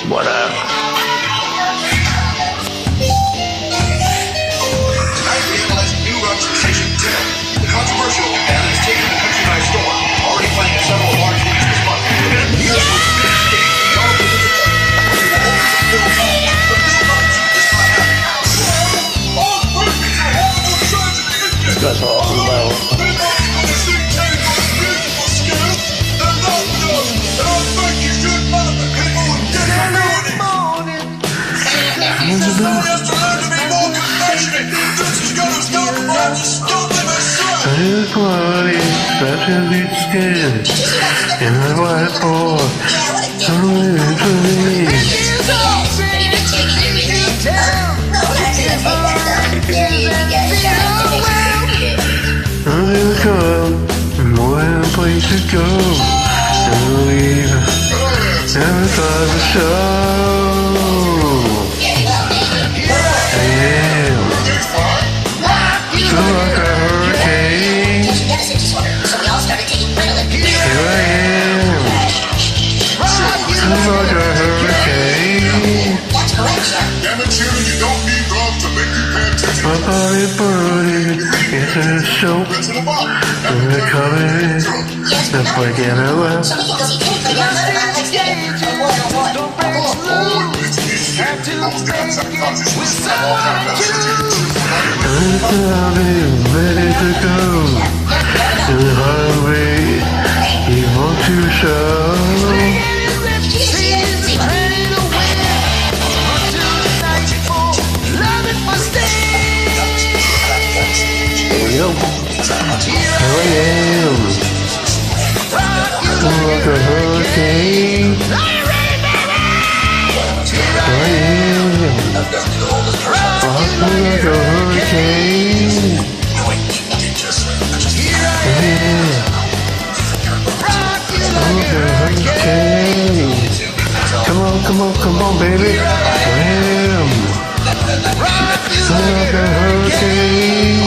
What up? Tonight we analyze new representation of Tim, the controversial and is taking the country by storm. Already playing at several large leagues this month. Here's what's big stage. We all believe it. We will always fulfill Bill Bucks is not happy. All perfect for horrible tragedy, isn't it? That's all low. Big Bucks gonna sing Terry Bucks' beautiful skill. And that does. And I think you should man the people and get it ruining. Somebody has to learn to be more compassionate. This is gonna stop by the stopping myself. Everybody scratches its skin in the whiteboard. Something to me. Nothing to come, more than a place to go. Never leave, never start the show. I am feel like a hurricane. Here I am, feel like a hurricane. Damn it, Jim, you don't need love to make you pay attention. My body burning into the soap. To the bottom. And the coming, the breaking it left. And I'm ready to go. To the highway, you want to show. Here I am, like a hurricane. Here I am, rocking like a hurricane. Yeah, like a hurricane. Come on, baby. Wham! Like a hurricane.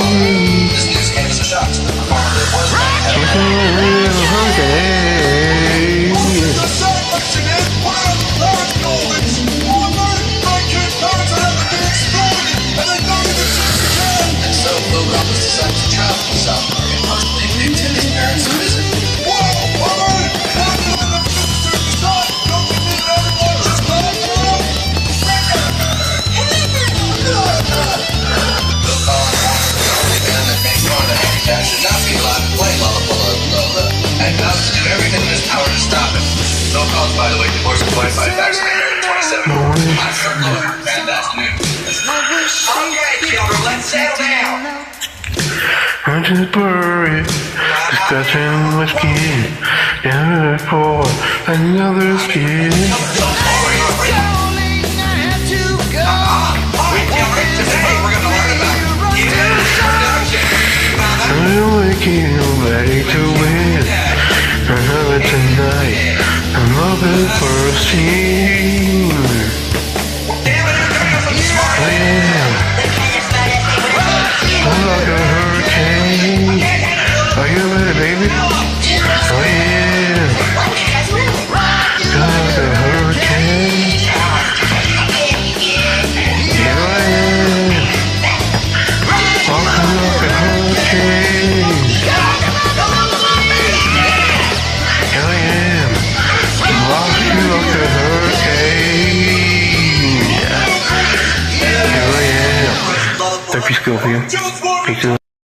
Should not be allowed to play Lollapalooza, and vows to do everything in his power to stop it. No cause, by the way, divorce and wife by vaccinated married 27. I'm Kurt Lewin, and that's news. Okay, children, let's settle down. I'm just buried, scratching my skin, and for another skin. I'm waking ready to win. I have it tonight. I'm looking for a scene. Oh yeah, I'm like a hurricane. Are you ready, baby? Oh yeah, I'm like a hurricane. Here I am, walking like a hurricane. Here I am, walking like a hurricane. Here I am. Happy Scorpio. Peace out.